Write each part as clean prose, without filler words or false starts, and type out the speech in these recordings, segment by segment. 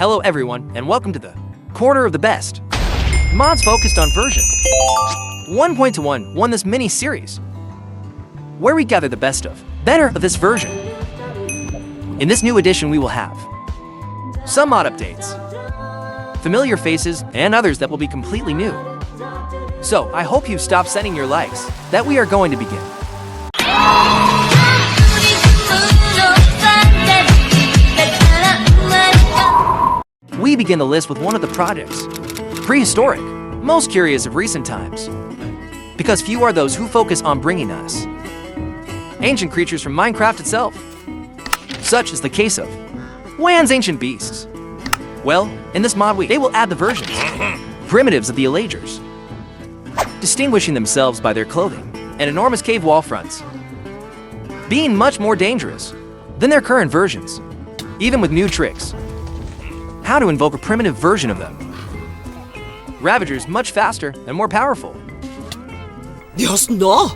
Hello everyone, and welcome to the Corner of the Best. Mods focused on version 1.1 won this mini-series, where we gather the best of, better of this version. In this new edition we will have some mod updates, familiar faces, and others that will be completely new. So, I hope you stop sending your likes, that we are going to begin. We begin the list with one of the projects, prehistoric, most curious of recent times, because few are those who focus on bringing us ancient creatures from Minecraft itself. Such is the case of Wan's Ancient Beasts. Well, in this mod week, they will add the versions, primitives of the Elagers, distinguishing themselves by their clothing and enormous cave wall fronts, being much more dangerous than their current versions, even with new tricks. How to invoke a primitive version of them. Ravagers much faster and more powerful. Dios, no!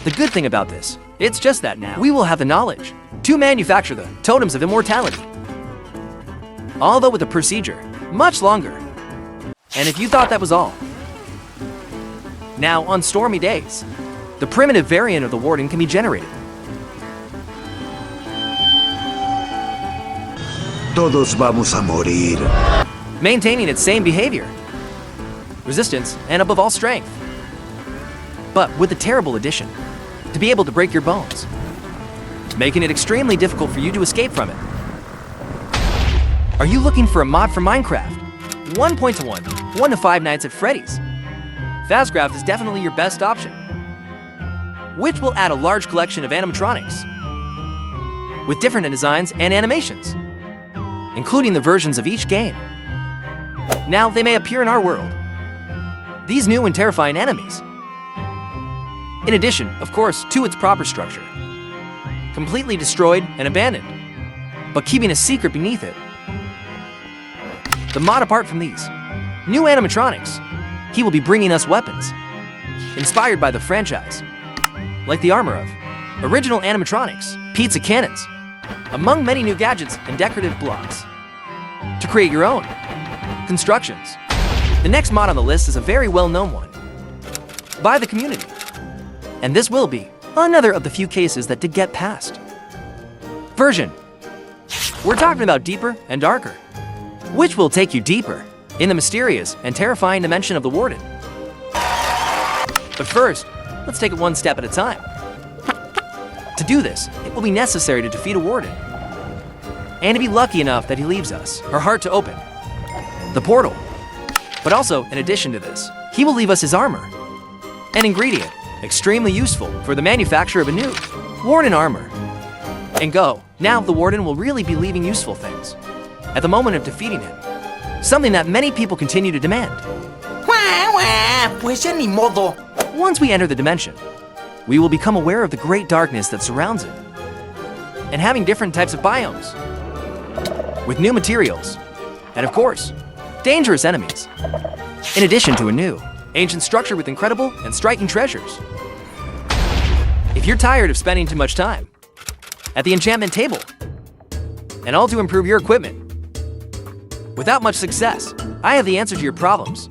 The good thing about this, it's just that now we will have the knowledge to manufacture the totems of immortality. Although with a procedure much longer. And if you thought that was all, now on stormy days, the primitive variant of the warden can be generated. Todos vamos a morir. Maintaining its same behavior, resistance, and above all strength. But with the terrible addition, to be able to break your bones, making it extremely difficult for you to escape from it. Are you looking for a mod for Minecraft? 1.1, 1 to 5 Nights at Freddy's. Fastcraft is definitely your best option, which will add a large collection of animatronics with different designs and animations, including the versions of each game. Now they may appear in our world, these new and terrifying enemies. In addition, of course, to its proper structure, completely destroyed and abandoned, but keeping a secret beneath it. The mod, apart from these new animatronics, he will be bringing us weapons inspired by the franchise, like the armor of original animatronics, pizza cannons, among many new gadgets and decorative blocks to create your own constructions. The next mod on the list is a very well-known one by the community, and this will be another of the few cases that did get passed. Version. We're talking about deeper and darker, which will take you deeper in the mysterious and terrifying dimension of the warden. But first, let's take it one step at a time. To do this, it will be necessary to defeat a warden, and to be lucky enough that he leaves us our heart to open the portal. But also, in addition to this, he will leave us his armor, an ingredient extremely useful for the manufacture of a new warden armor. And go. Now the warden will really be leaving useful things at the moment of defeating him, something that many people continue to demand. Pues ya ni modo. Once we enter the dimension, we will become aware of the great darkness that surrounds it, and having different types of biomes, with new materials, and of course, dangerous enemies, in addition to a new, ancient structure with incredible and striking treasures. If you're tired of spending too much time at the enchantment table, and all to improve your equipment, without much success, I have the answer to your problems.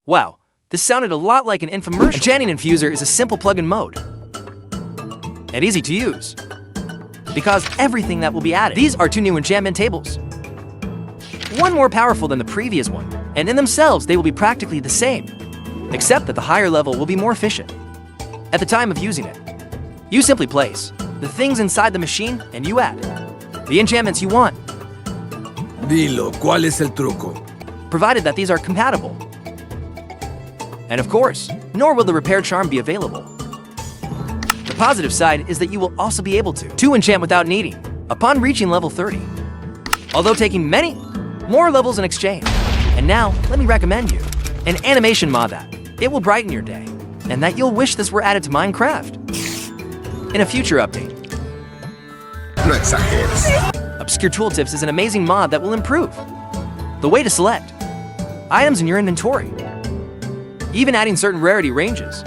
Wow, this sounded a lot like an infomercial. Enchanting Infuser is a simple plugin mode, and easy to use, because everything that will be added. These are 2 new enchantment tables, one more powerful than the previous one, and in themselves they will be practically the same, except that the higher level will be more efficient. At the time of using it, you simply place the things inside the machine and you add the enchantments you want. Dilo, ¿cuál es el truco? Provided that these are compatible. And of course, nor will the repair charm be available. The positive side is that you will also be able to enchant without needing, upon reaching level 30, although taking many more levels in exchange. And now, let me recommend you an animation mod that it will brighten your day, and that you'll wish this were added to Minecraft in a future update. No exageres. Obscure Tooltips is an amazing mod that will improve the way to select items in your inventory, even adding certain rarity ranges,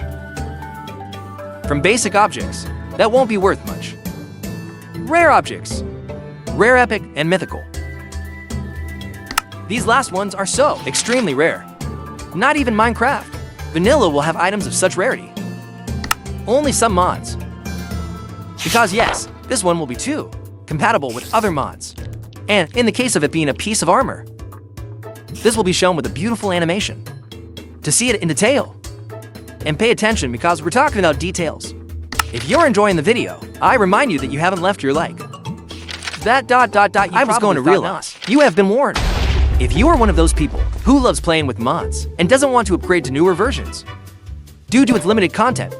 from basic objects that won't be worth much, rare objects, rare, epic, and mythical, These last ones are so extremely rare. Not even Minecraft. Vanilla will have items of such rarity. Only some mods. Because yes, this one will be too compatible with other mods. And in the case of it being a piece of armor, this will be shown with a beautiful animation. To see it in detail. And pay attention because we're talking about details. If you're enjoying the video, I remind you that you haven't left your like. I was going to realize you have been warned. If you are one of those people who loves playing with mods and doesn't want to upgrade to newer versions due to its limited content,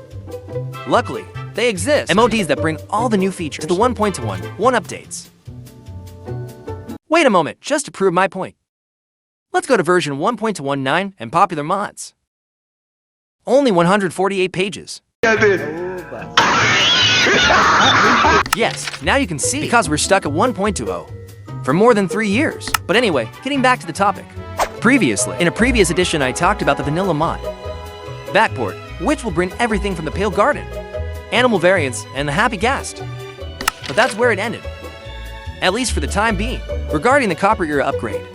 luckily, they exist. MODs that bring all the new features to the 1.1 updates. Wait a moment, just to prove my point. Let's go to version 1.19 and popular mods. Only 148 pages. Yes, now you can see because we're stuck at 1.20 for more than 3 years. But anyway, getting back to the topic. Previously, in a previous edition, I talked about the vanilla mod, Backport, which will bring everything from the Pale Garden, animal variants, and the Happy Ghast. But that's where it ended. At least for the time being. Regarding the Copper Era upgrade,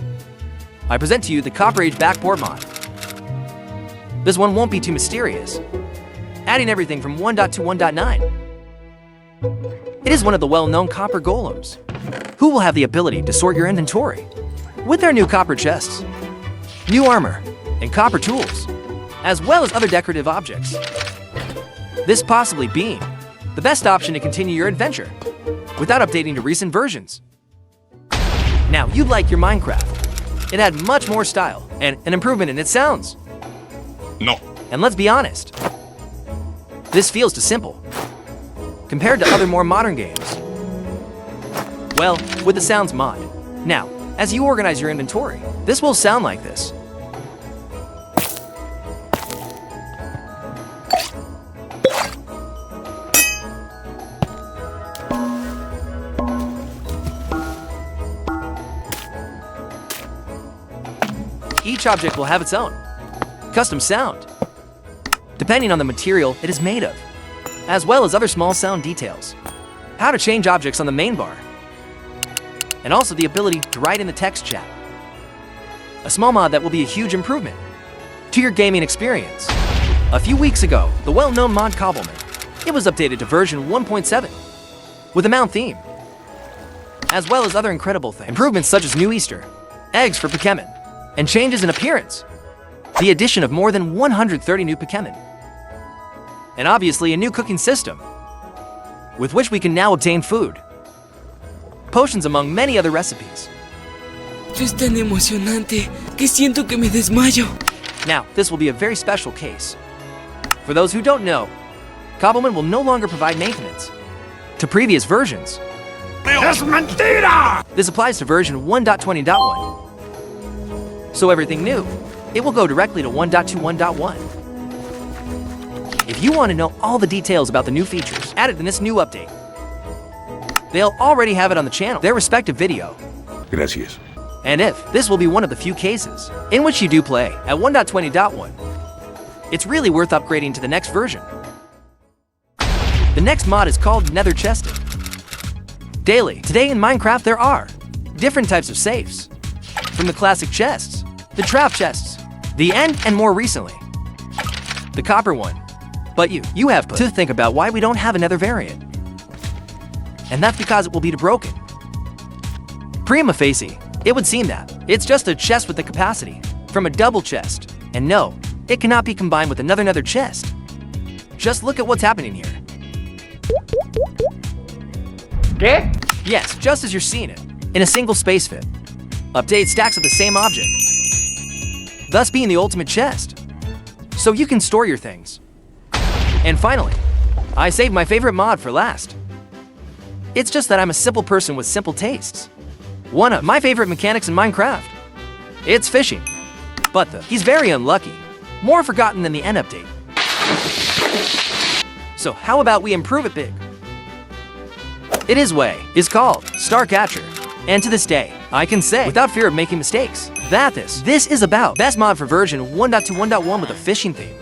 I present to you the Copper Age Backport mod. This one won't be too mysterious, adding everything from 1.2 to 1.9. It is one of the well-known copper golems, who will have the ability to sort your inventory with their new copper chests, new armor, and copper tools, as well as other decorative objects. This possibly being the best option to continue your adventure without updating to recent versions. Now, you'd like your Minecraft. It had much more style and an improvement in its sounds. No. And let's be honest, this feels too simple compared to other more modern games. Well, with the sounds mod. Now, as you organize your inventory, this will sound like this. Each object will have its own custom sound, depending on the material it is made of, as well as other small sound details. How to change objects on the main bar, and also the ability to write in the text chat. A small mod that will be a huge improvement to your gaming experience. A few weeks ago, the well-known mod Cobblemon, it was updated to version 1.7 with a mount theme, as well as other incredible things. Improvements such as new Easter eggs for Pokemon, and changes in appearance. The addition of more than 130 new Pokemon. And obviously a new cooking system, with which we can now obtain food, potions among many other recipes. Es tan emocionante que siento que me desmayo. Now, this will be a very special case. For those who don't know, Cobblemon will no longer provide maintenance to previous versions. ¡Es mentira! This applies to version 1.20.1. So everything new, it will go directly to 1.21.1. If you want to know all the details about the new features added in this new update, they'll already have it on the channel, their respective video. Gracias. And if this will be one of the few cases in which you do play at 1.20.1, it's really worth upgrading to the next version. The next mod is called Nether Chested. Daily, today in Minecraft there are different types of safes, from the classic chests, the trap chests, the end, and more recently, the copper one. But you have to think about why we don't have another variant. And that's because it will be too broken. Prima facie, it would seem that it's just a chest with the capacity from a double chest. And no, it cannot be combined with another chest. Just look at what's happening here. ¿Qué? Yes, just as you're seeing it, in a single space fit. Update stacks of the same object, thus being the ultimate chest, so you can store your things. And finally, I saved my favorite mod for last. It's just that I'm a simple person with simple tastes. One of my favorite mechanics in Minecraft, it's fishing. But he's very unlucky, more forgotten than the end update. So how about we improve it big? It is called Starcatcher. And to this day, I can say, without fear of making mistakes, that this is about best mod for version 1.2.1 with a fishing theme.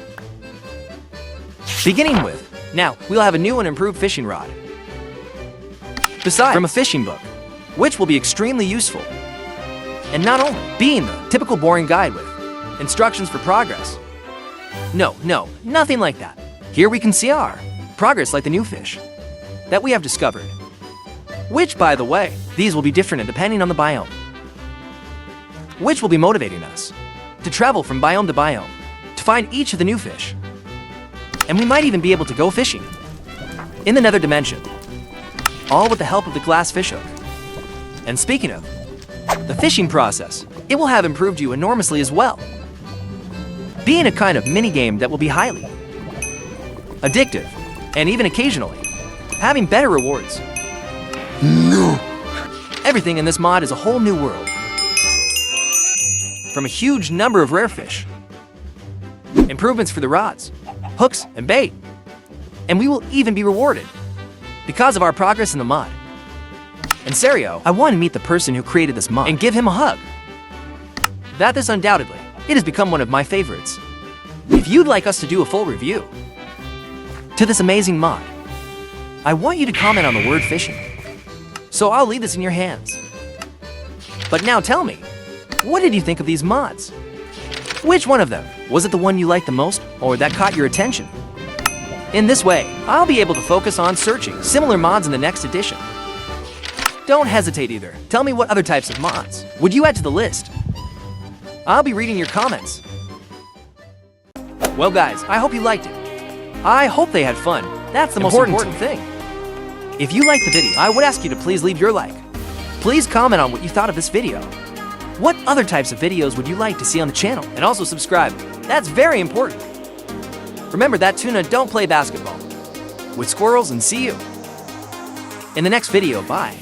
Beginning with, now, we'll have a new and improved fishing rod. Besides, from a fishing book, which will be extremely useful. And not only being the typical boring guide with instructions for progress. No, nothing like that. Here we can see our progress like the new fish that we have discovered. Which, by the way, these will be different depending on the biome. Which will be motivating us to travel from biome to biome to find each of the new fish. And we might even be able to go fishing in the nether dimension, all with the help of the glass fishhook. And speaking of the fishing process, it will have improved you enormously as well, being a kind of mini-game that will be highly addictive and even occasionally having better rewards. No. Everything in this mod is a whole new world, from a huge number of rare fish, improvements for the rods, hooks, and bait, and we will even be rewarded because of our progress in the mod. In serio, I want to meet the person who created this mod and give him a hug. That is undoubtedly, it has become one of my favorites. If you'd like us to do a full review to this amazing mod, I want you to comment on the word fishing. So I'll leave this in your hands. But now tell me, what did you think of these mods? Which one of them? Was it the one you liked the most or that caught your attention? In this way, I'll be able to focus on searching similar mods in the next edition. Don't hesitate either. Tell me what other types of mods would you add to the list? I'll be reading your comments. Well guys, I hope you liked it. I hope they had fun. That's the most important thing. If you liked the video, I would ask you to please leave your like. Please comment on what you thought of this video. What other types of videos would you like to see on the channel? And also subscribe. That's very important. Remember that tuna don't play basketball with squirrels, and see you in the next video. Bye.